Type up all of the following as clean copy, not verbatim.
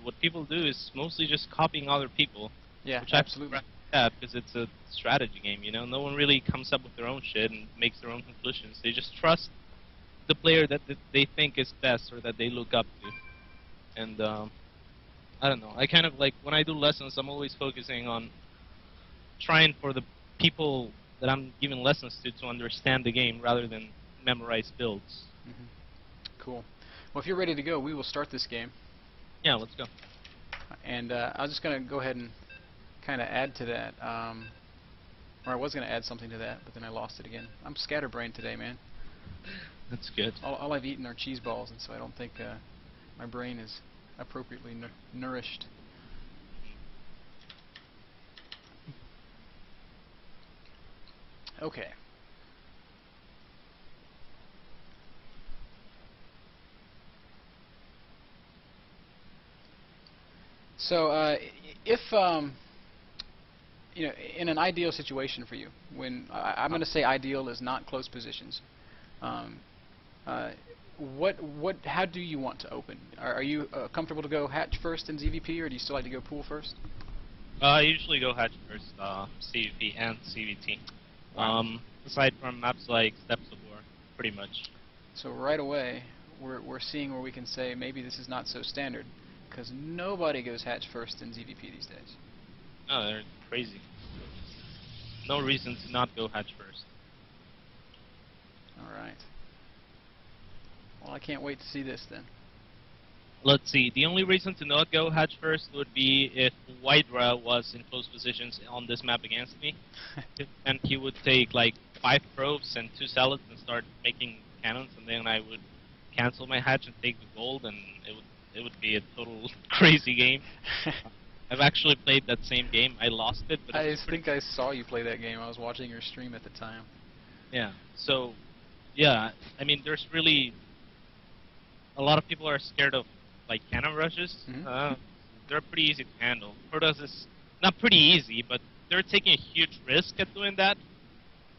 what people do is mostly just copying other people, Yeah, which I absolutely. yeah, because it's a strategy game. You know, no one really comes up with their own shit and makes their own conclusions. They just trust the player that they think is best or that they look up to. And I don't know. I kind of like when I do lessons, I'm always focusing on trying for the people that I'm giving lessons to understand the game rather than memorize builds. Hmm. Cool. Well, if you're ready to go, we will start this game. Yeah, let's go. And I was just going to go ahead and kind of add to that. Or I was going to add something to that, but then I lost it again. I'm scatterbrained today, man. That's good. All I've eaten are cheese balls, and so I don't think my brain is appropriately nourished. Okay. So, if in an ideal situation for you, when I'm going to say ideal is not close positions, um, uh, how do you want to open? Are you comfortable to go hatch first in ZVP, or do you still like to go pool first? I usually go hatch first, CVP and CVT. Wow. Aside from maps like Steps of War, pretty much. So right away, we're seeing where we can say maybe this is not so standard, because nobody goes hatch first in ZVP these days. Oh, they're crazy. No reason to not go hatch first. All right. Well, I can't wait to see this then. Let's see. The only reason to not go hatch first would be if Hydra was in close positions on this map against me, and he would take like 5 probes and 2 salads and start making cannons, and then I would cancel my hatch and take the gold, and it would be a total crazy game. I've actually played that same game. I lost it, but I think I saw you play that game. I was watching your stream at the time. yeah. So, yeah. I mean, there's really a lot of people are scared of like cannon rushes. Mm-hmm. They're pretty easy to handle. Protoss is not pretty easy, but they're taking a huge risk at doing that.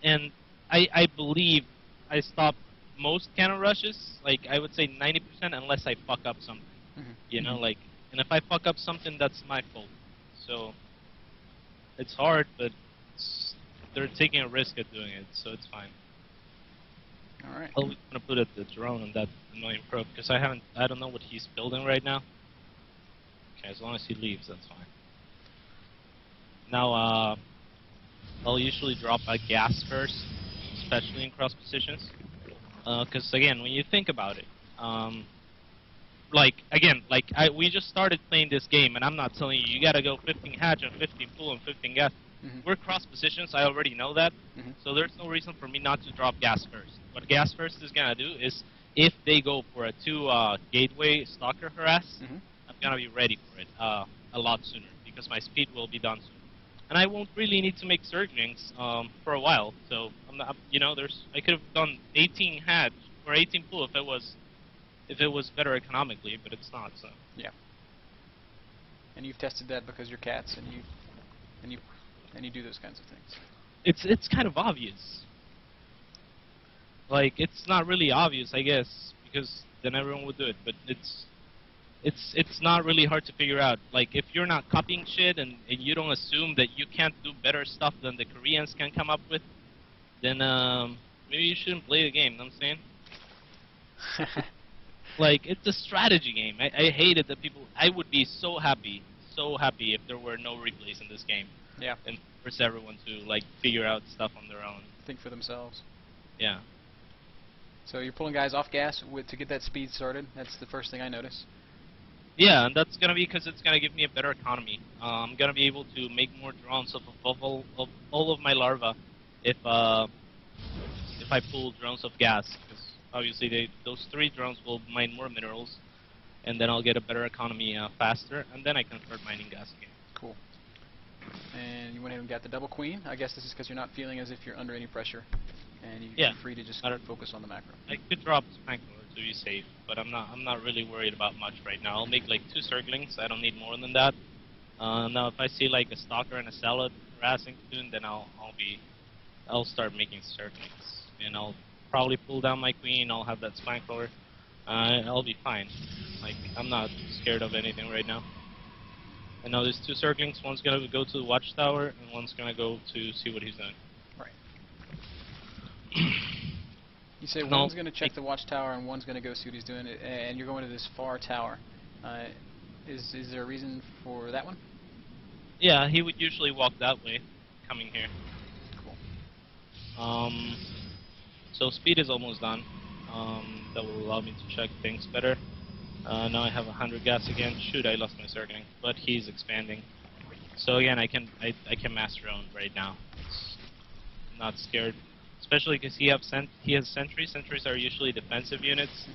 And I believe I stop most cannon rushes. Like I would say 90% unless I fuck up something. Mm-hmm. You know, like, and if I fuck up something, that's my fault. So it's hard, but they're taking a risk at doing it, so it's fine. All right. I'm gonna put the drone on that annoying probe because I don't know what he's building right now. Okay, as long as he leaves, that's fine. Now, I'll usually drop a gas first, especially in cross positions. Because again, when you think about it, like again, like we just started playing this game, and I'm not telling you gotta go 15 hatch and 15 pool and 15 gas. Mm-hmm. We're cross positions. I already know that. Mm-hmm. So there's no reason for me not to drop gas first. What gas first is gonna do is, if they go for a 2 gateway stalker harass, Mm-hmm. I'm gonna be ready for it a lot sooner because my speed will be done soon, and I won't really need to make surgelings for a while. So I'm not, you know, I could have done 18 hatch or 18 pool if it was better economically, but it's not. So Yeah. And you've tested that because you're Catz, and you do those kinds of things. it's kind of obvious. Like it's not really obvious, I guess, because then everyone would do it. But it's not really hard to figure out. Like if you're not copying shit and you don't assume that you can't do better stuff than the Koreans can come up with, then maybe you shouldn't play the game. You know what I'm saying? Like it's a strategy game. I hate it that people. I would be so happy if there were no replays in this game. Yeah. And force everyone to like figure out stuff on their own. Think for themselves. Yeah. So you're pulling guys off gas to get that speed started. That's the first thing I notice. Yeah, and that's gonna be because it's gonna give me a better economy. I'm gonna be able to make more drones of all of my larvae if I pull drones of gas, because obviously those 3 drones will mine more minerals, and then I'll get a better economy faster, and then I can start mining gas again. Cool. And you went ahead and got the double queen. I guess this is because you're not feeling as if you're under any pressure, and you're free to just focus on the macro. I could drop Spankler to be safe, but I'm not really worried about much right now. I'll make like 2 circlings. I don't need more than that. Now if I see like a stalker and a salad harassing soon, then I'll start making circlings, and I'll probably pull down my queen. I'll have that Spankler, I'll be fine. Like, I'm not scared of anything right now. I know there's 2 circlings. One's gonna go to the watchtower, and one's gonna go to see what he's doing. Right. You say No, one's going to check the watchtower and one's going to go see what he's doing, and you're going to this far tower. Is there a reason for that one? yeah, he would usually walk that way, coming here. Cool. So speed is almost done. That will allow me to check things better. Now I have 100 gas again. Shoot, I lost my circling, but he's expanding. So again, I can mass drone right now. It's not scared, especially because he has sentries. Sentries are usually defensive units,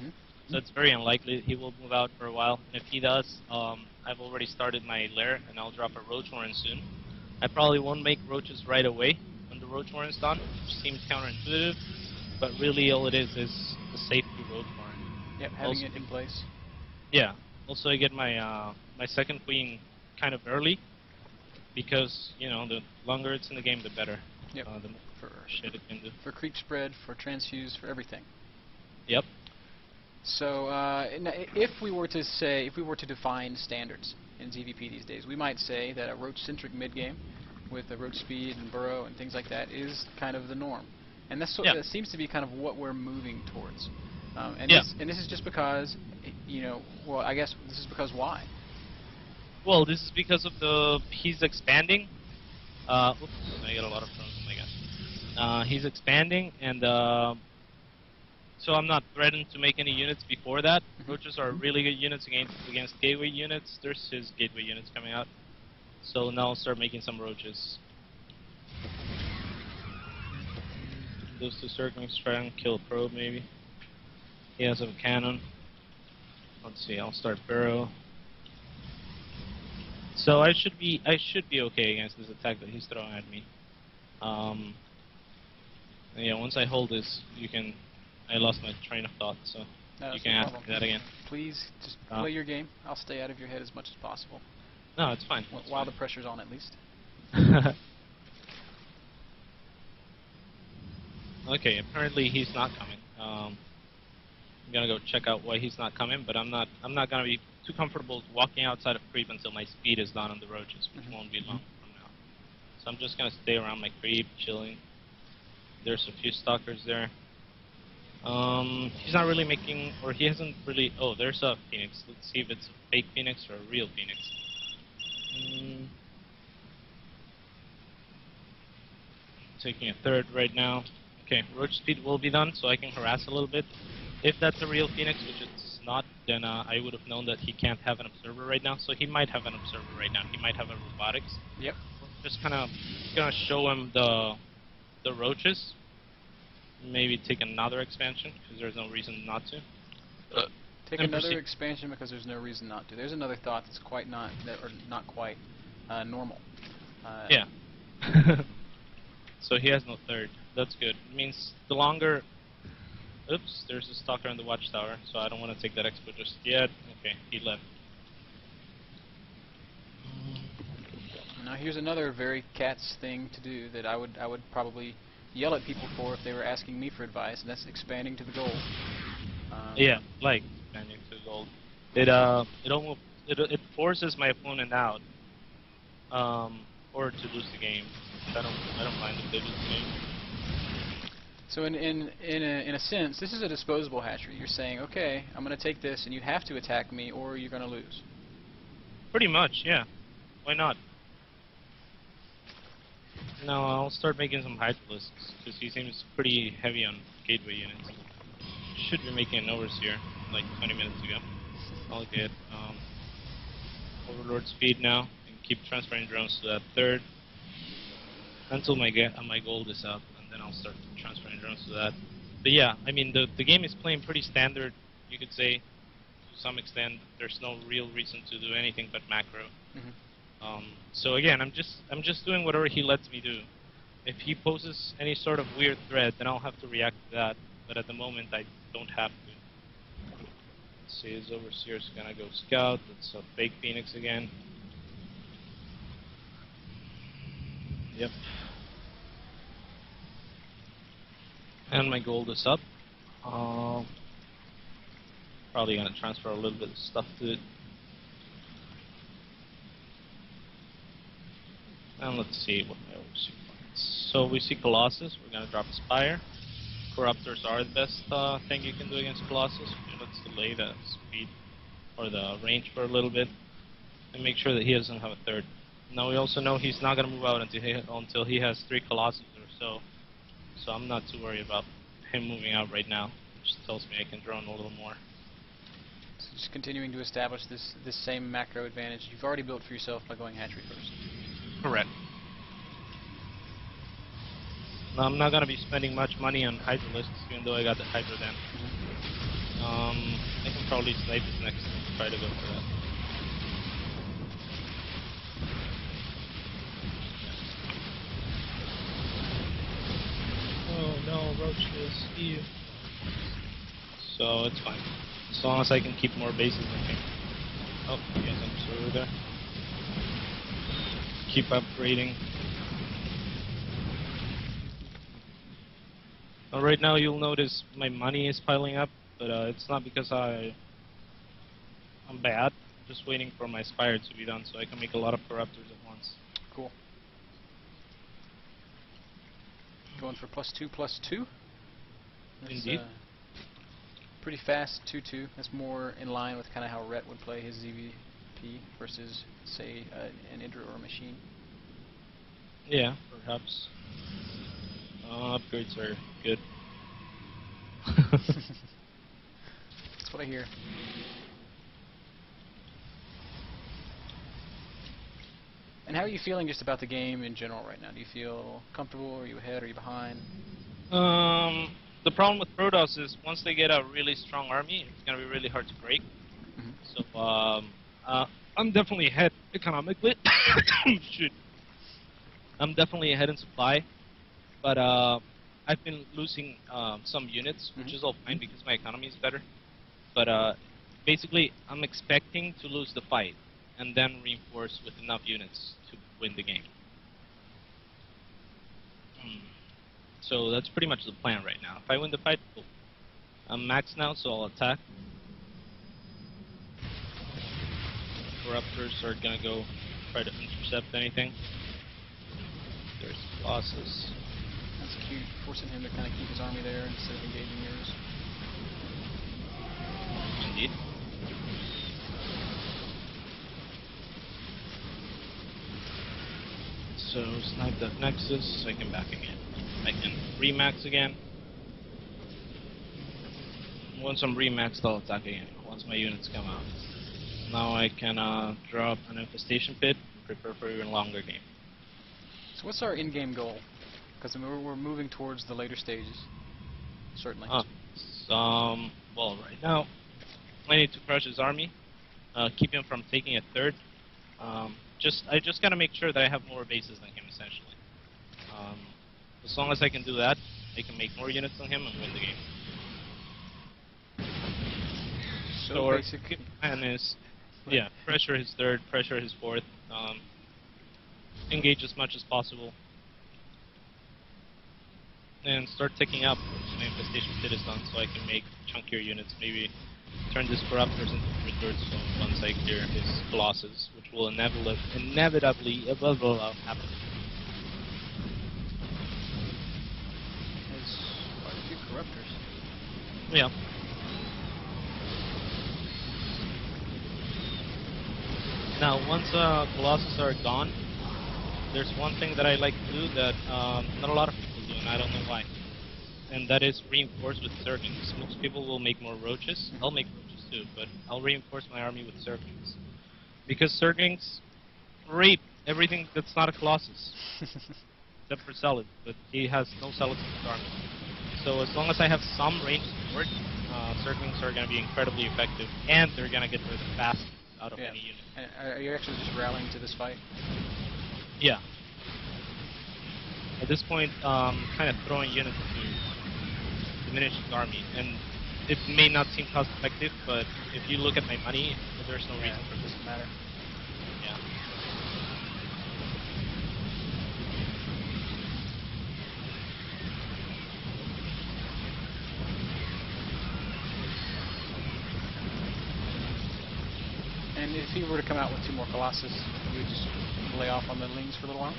so it's very unlikely he will move out for a while. And if he does, I've already started my lair, and I'll drop a roach warren soon. I probably won't make roaches right away when the roach warren's done, which seems counterintuitive, but really all it is a safety roach warren. Yep, having it in place. Yeah. Also, I get my my second queen kind of early, because the longer it's in the game, the better. Yep. The more shit it can do. For creep spread, for transfuse, for everything. Yep. So, if we were to define standards in ZVP these days, we might say that a roach-centric mid-game with a roach speed and burrow and things like that is kind of the norm, and that seems to be kind of what we're moving towards. This is just because, well, I guess this is because why? Well, this is because of he's expanding. Oops, I got a lot of drones on my gun. He's expanding, and so I'm not threatened to make any units before that. Roaches are really good units against gateway units. There's his gateway units coming out. So now I'll start making some roaches. Those 2 circlings try and kill a probe maybe. He has a cannon. Let's see, I'll start Burrow. So I should be okay against this attack that he's throwing at me. Yeah, once I hold this, I lost my train of thought, so you can ask me that again. Please, just play your game. I'll stay out of your head as much as possible. No, it's fine. While the pressure's on, at least. Okay, apparently he's not coming. I'm gonna go check out why he's not coming, but I'm not gonna be too comfortable walking outside of creep until my speed is done on the roaches, which won't be long from now. So I'm just gonna stay around my creep, chilling. There's a few stalkers there. He's not really making, or he hasn't really. Oh, there's a phoenix. Let's see if it's a fake phoenix or a real phoenix. Taking a third right now. Okay, roach speed will be done, so I can harass a little bit. If that's a real phoenix, which it's not, then I would have known that he can't have an observer right now. So he might have an observer right now. He might have a robotics. Yep. Just kind of gonna show him the roaches. Maybe take another expansion because there's no reason not to. Take another expansion because there's no reason not to. There's another thought that's not quite normal. Yeah. So he has no third. That's good. It means the longer. Oops, there's a stalker on the watchtower, so I don't want to take that expo just yet. Okay, he left. Now here's another very Catz thing to do that I would probably yell at people for if they were asking me for advice, and that's expanding to the goal. Yeah, like expanding to the goal. It forces my opponent out, or to lose the game. I don't mind if they lose the game. So in a sense, this is a disposable hatchery. You're saying, okay, I'm going to take this, and you have to attack me, or you're going to lose. Pretty much, yeah. Why not? No, I'll start making some hydralisks, because he seems pretty heavy on gateway units. Should be making an overseer, like 20 minutes ago. I'll get Overlord speed now, and keep transferring drones to that third, until my gold is up, and then I'll start transferring drones to that. But yeah, I mean, the game is playing pretty standard, you could say, to some extent. There's no real reason to do anything but macro. So again, I'm just doing whatever he lets me do. If he poses any sort of weird threat, then I'll have to react to that. But at the moment, I don't have to. Let's see, his overseer's gonna go scout. That's a fake phoenix again. Yep. And my gold is up. probably gonna transfer a little bit of stuff to it. And let's see what else we find. So we see Colossus. We're gonna drop a Spire. Corruptors are the best thing you can do against Colossus. Let's delay the speed or the range for a little bit and make sure that he doesn't have a third. Now we also know he's not gonna move out until he has 3 Colossus or so. So I'm not too worried about him moving out right now. It just tells me I can drone a little more. So just continuing to establish this same macro advantage you've already built for yourself by going hatchery first. Correct. Now I'm not gonna be spending much money on Hydralisks, even though I got the Hydra then. I can probably snipe his next and try to go for that. Oh no, roaches, ew. So it's fine. As long as I can keep more bases than him. Oh, yes, I'm sorry there. Keep upgrading. Right now you'll notice my money is piling up, but it's not because I'm bad. I'm just waiting for my Spire to be done so I can make a lot of Corruptors at once. Cool. Going for +2/+2. That's, Indeed. Pretty fast 2/2. That's more in line with kind of how Rhett would play his ZVP versus, say, an Indra or a Machine. Yeah, perhaps. Upgrades are good. That's what I hear. And how are you feeling just about the game in general right now? Do you feel comfortable? Are you ahead? Are you behind? The problem with Protoss is once they get a really strong army, it's gonna be really hard to break. So I'm definitely ahead economically. Shoot. I'm definitely ahead in supply, but I've been losing some units, which is all fine because my economy is better. But basically, I'm expecting to lose the fight and then reinforce with enough units to win the game. So that's pretty much the plan right now. If I win the fight, cool. I'm maxed now, so I'll attack. Corruptors are gonna go try to intercept anything. There's Colossus. That's cute, forcing him to kind of keep his army there instead of engaging yours. Indeed. So snipe that Nexus, I can back again. I can remax again. Once I'm remaxed, I'll attack again, once my units come out. Now I can drop an Infestation Pit and prepare for an even longer game. So what's our in-game goal? Because we're moving towards the later stages, certainly. Well, right now, I need to crush his army, keep him from taking a third. I just gotta make sure that I have more bases than him, essentially. As long as I can do that, I can make more units than him and win the game. So our plan is, yeah, pressure his third, pressure his fourth, engage as much as possible, and start ticking up when the Infestation Pit is done so I can make chunkier units, maybe turn these Corruptors into thirds so once I clear his Colossus, which will inevitably happen. There's quite a few Corruptors. Yeah. Now, once Colossus are gone, there's one thing that I like to do that not a lot of people do, and I don't know why. And that is reinforce with Zerglings. Most people will make more Roaches. I'll make Roaches too, but I'll reinforce my army with Zerglings. Because Zerglings rape everything that's not a Colossus. Except for Zealot, but he has no Zealots in his army. So as long as I have some range support, Zerglings are going to be incredibly effective, and they're going to get rid of fast out of any unit. And are you actually just rallying to this fight? Yeah. At this point, kind of throwing units to diminish his army, and it may not seem cost effective, but if you look at my money, there's no reason for this to matter. Yeah. And if he were to come out with 2 more Colossus, you would just lay off on the Lings for a little while?